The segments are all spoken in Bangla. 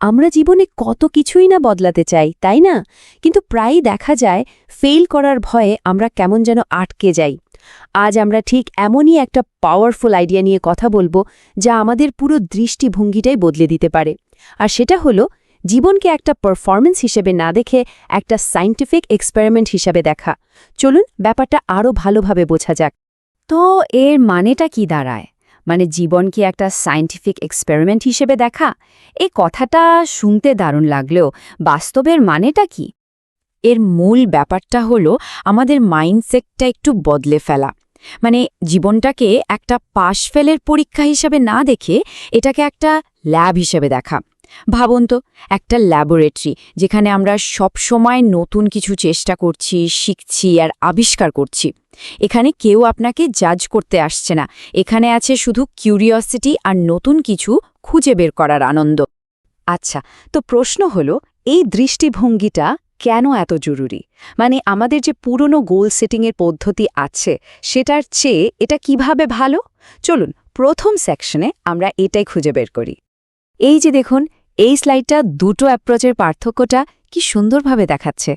আমরা জীবনে কত কিছুই না বদলাতে চাই, তাই না? কিন্তু প্রায়ই দেখা যায় ফেল করার ভয়ে আমরা কেমন যেন আটকে যাই। আজ আমরা ঠিক এমনই একটা পাওয়ারফুল আইডিয়া নিয়ে কথা বলবো, যা আমাদের পুরো দৃষ্টিভঙ্গিটাই বদলে দিতে পারে। আর সেটা হলো জীবনকে একটা পারফরম্যান্স হিসেবে না দেখে একটা সায়েন্টিফিক এক্সপেরিমেন্ট হিসেবে দেখা। চলুন ব্যাপারটা আরও ভালোভাবে বোঝা যাক। তো এর মানেটা কি দাঁড়ায়? মানে জীবন কি একটা সায়েন্টিফিক এক্সপেরিমেন্ট হিসেবে দেখা? এই কথাটা শুনতে দারুণ লাগলেও বাস্তবের মানেটা কি? এর মূল ব্যাপারটা হলো আমাদের মাইন্ডসেটটা একটু বদলে ফেলা। মানে জীবনটাকে একটা পাশ ফেলের পরীক্ষা হিসেবে না দেখে এটাকে একটা ল্যাব হিসেবে দেখা। ভাবুন তো, একটা ল্যাবরেটরি যেখানে আমরা সব সময় নতুন কিছু চেষ্টা করছি, শিখছি আর আবিষ্কার করছি। এখানে কেউ আপনাকে জাজ করতে আসছে না, এখানে আছে শুধু কিউরিওসিটি আর নতুন কিছু খুঁজে বের করার আনন্দ। আচ্ছা, তো প্রশ্ন হলো এই দৃষ্টিভঙ্গিটা কেন এত জরুরি? মানে আমাদের যে পুরনো গোল সেটিংয়ের পদ্ধতি আছে সেটার চেয়ে এটা কিভাবে ভালো? চলুন প্রথম সেকশনে আমরা এটাই খুঁজে বের করি। এই যে দেখুন, এই স্লাইডটা দুটো অ্যাপ্রোচের পার্থক্যটা কি সুন্দরভাবে দেখাচ্ছে।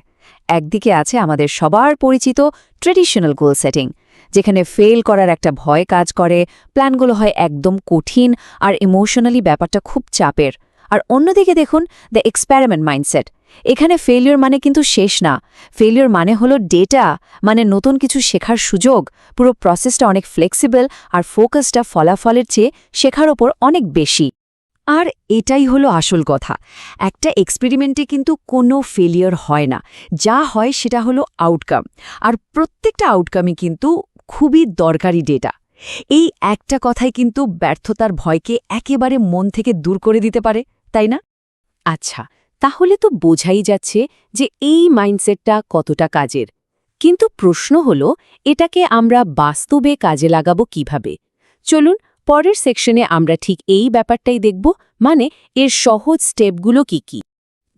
একদিকে আছে আমাদের সবার পরিচিত ট্রেডিশনাল গোল সেটিং, যেখানে ফেল করার একটা ভয় কাজ করে, প্ল্যানগুলো হয় একদম কঠিন আর ইমোশনালি ব্যাপারটা খুব চাপের। আর অন্যদিকে দেখুন দ্য এক্সপেরিমেন্ট মাইন্ডসেট। এখানে ফেলিওর মানে কিন্তু শেষ না, ফেলিওর মানে হলো ডেটা, মানে নতুন কিছু শেখার সুযোগ। পুরো প্রসেসটা অনেক ফ্লেক্সিবল আর ফোকাসটা ফলাফলের চেয়ে শেখার ওপর অনেক বেশি। আর এটাই হলো আসল কথা, একটা এক্সপেরিমেন্টে কিন্তু কোনো ফেলিওর হয় না, যা হয় সেটা হলো আউটকাম। আর প্রত্যেকটা আউটকামই কিন্তু খুবই দরকারি ডেটা। এই একটা কথাই কিন্তু ব্যর্থতার ভয়কে একেবারে মন থেকে দূর করে দিতে পারে, তাই না? আচ্ছা, তাহলে তো বোঝাই যাচ্ছে যে এই মাইন্ডসেটটা কতটা কাজের। কিন্তু প্রশ্ন হলো এটাকে আমরা বাস্তবে কাজে লাগাবো কিভাবে? চলুন পরের সেকশনে আমরা ঠিক এই ব্যাপারটাই দেখব, মানে এর সহজ স্টেপগুলো কি কি।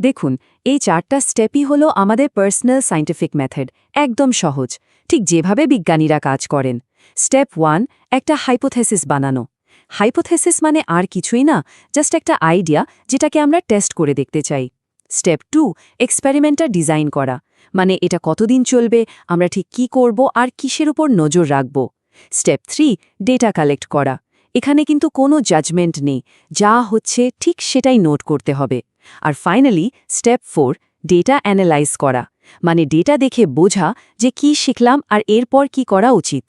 দেখুন, এই 4টা স্টেপই হলো আমাদের পার্সোনাল সায়েন্টিফিক মেথড, একদম সহজ, ঠিক যেভাবে বিজ্ঞানীরা কাজ করেন। স্টেপ 1, একটা হাইপোথেসিস বানানো। হাইপোথেসিস মানে আর কিছুই না, জাস্ট একটা আইডিয়া যেটাকে আমরা টেস্ট করে দেখতে চাই। স্টেপ 2, এক্সপেরিমেন্টটা ডিজাইন করা, মানে এটা কতদিন চলবে, আমরা ঠিক কি করব আর কিসের উপর নজর রাখব। স্টেপ 3, ডেটা কালেক্ট করা। এখানে কিন্তু কোনো জাজমেন্ট নেই, যা হচ্ছে ঠিক সেটাই নোট করতে হবে। আর ফাইনালি স্টেপ 4, ডেটা অ্যানালাইজ করা, মানে ডেটা দেখে বোঝা যে কি শিখলাম আর এরপর কি করা উচিত।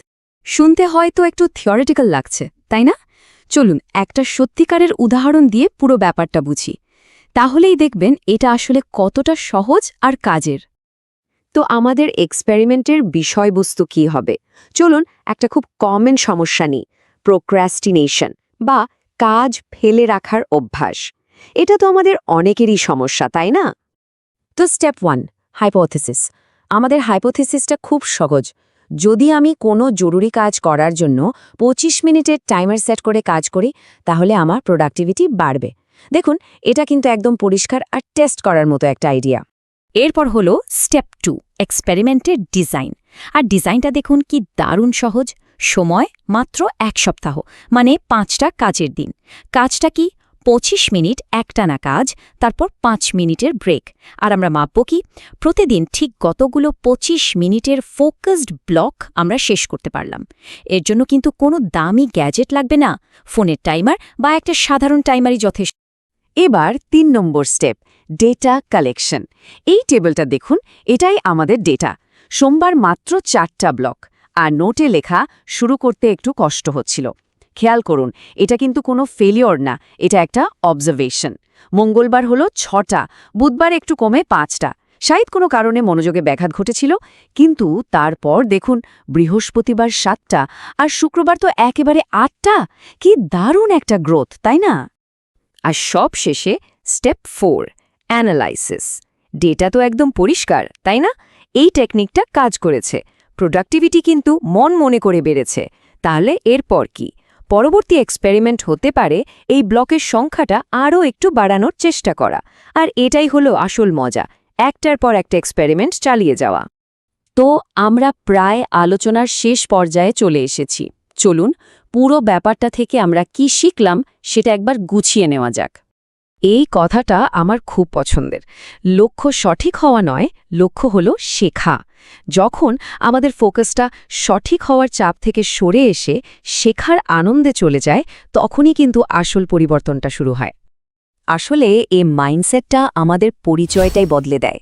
শুনতে হয়তো একটু থিওরিটিক্যাল লাগছে, তাই না? চলুন একটা সত্যিকারের উদাহরণ দিয়ে পুরো ব্যাপারটা বুঝি, তাহলেই দেখবেন এটা আসলে কতটা সহজ আর কাজের। তো আমাদের এক্সপেরিমেন্টের বিষয়বস্তু কি হবে? চলুন একটা খুব কমন সমস্যা নিই, প্রোক্রাস্টিনেশন বা কাজ ফেলে রাখার অভ্যাস। এটা তো আমাদের অনেকেরই সমস্যা, তাই না? তো স্টেপ 1, হাইপোথেসিস। আমাদের হাইপোথেসিসটা খুব সহজ। যদি আমি কোনো জরুরি কাজ করার জন্য 25 মিনিটের টাইমার সেট করে কাজ করি, তাহলে আমার প্রোডাক্টিভিটি বাড়বে। দেখুন, এটা কিন্তু একদম পরিষ্কার আর টেস্ট করার মতো একটা আইডিয়া। এরপর হলো স্টেপ 2, এক্সপেরিমেন্টের ডিজাইন। আর ডিজাইনটা দেখুন কি দারুণ সহজ। সময় মাত্র 1 সপ্তাহ, মানে 5টা কাজের দিন। কাজটা কি? 25 মিনিট একটানা কাজ, তারপর 5 মিনিটের ব্রেক। আর আমরা মাপব কি? প্রতিদিন ঠিক কতগুলো 25 মিনিটের ফোকাসড ব্লক আমরা শেষ করতে পারলাম। এর জন্য কিন্তু কোনো দামি গ্যাজেট লাগবে না, ফোনের টাইমার বা একটা সাধারণ টাইমারই যথেষ্ট। এবার 3 নম্বর স্টেপ, ডেটা কালেকশন। এই টেবিলটা দেখুন, এটাই আমাদের ডেটা। সোমবার মাত্র 4টা ব্লক, আর নোটে লেখা শুরু করতে একটু কষ্ট হচ্ছিল। খেয়াল করুন, এটা কিন্তু কোনো ফেলিওর না, এটা একটা অবজারভেশন। মঙ্গলবার হলো 6টা, বুধবার একটু কমে 5টা। শায়দ কোনো কারণে মনোযোগে ব্যাঘাত ঘটেছিল, কিন্তু তারপর দেখুন বৃহস্পতিবার 7টা আর শুক্রবার তো একেবারে 8টা। কি দারুণ একটা গ্রোথ, তাই না? আর সব শেষে স্টেপ 4, অ্যানালাইসিস। ডেটা তো একদম পরিষ্কার, তাই না? এই টেকনিকটা কাজ করেছে, প্রোডাক্টিভিটি কিন্তু মনে করে বেড়েছে। তাহলে এরপর কি? পরবর্তী এক্সপেরিমেন্ট হতে পারে এই ব্লকের সংখ্যাটা আরও একটু বাড়ানোর চেষ্টা করা। আর এটাই হলো আসল মজা, একটার পর একটা এক্সপেরিমেন্ট চালিয়ে যাওয়া। তো আমরা প্রায় আলোচনার শেষ পর্যায়ে চলে এসেছি। চলুন পুরো ব্যাপারটা থেকে আমরা কি শিখলাম সেটা একবার গুছিয়ে নেওয়া যাক। এই কথাটা আমার খুব পছন্দের। লক্ষ্য সঠিক হওয়া নয়, লক্ষ্য হলো শেখা। যখন আমাদের ফোকাসটা সঠিক হওয়ার চাপ থেকে সরে এসে শেখার আনন্দে চলে যায়, তখনই কিন্তু আসল পরিবর্তনটা শুরু হয়। আসলে এই মাইন্ডসেটটা আমাদের পরিচয়টাই বদলে দেয়।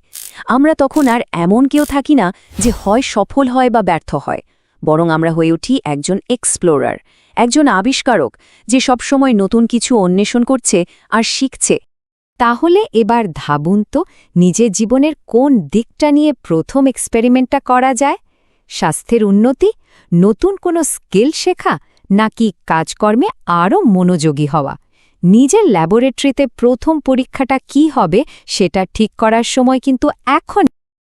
আমরা তখন আর এমন কেউ থাকি না যে হয় সফল হয় বা ব্যর্থ হয়, বরং আমরা হয়ে উঠি একজন এক্সপ্লোরার, একজন আবিষ্কারক যে সবসময় নতুন কিছু অন্বেষণ করছে আর শিখছে। তাহলে এবার ভাবুন তো, নিজের জীবনের কোন দিকটা নিয়ে প্রথম এক্সপেরিমেন্টটা করা যায়? স্বাস্থ্যের উন্নতি, নতুন কোনো স্কিল শেখা, নাকি কাজকর্মে আরও মনোযোগী হওয়া? নিজের ল্যাবরেটরিতে প্রথম পরীক্ষাটা কি হবে সেটা ঠিক করার সময় কিন্তু এখন।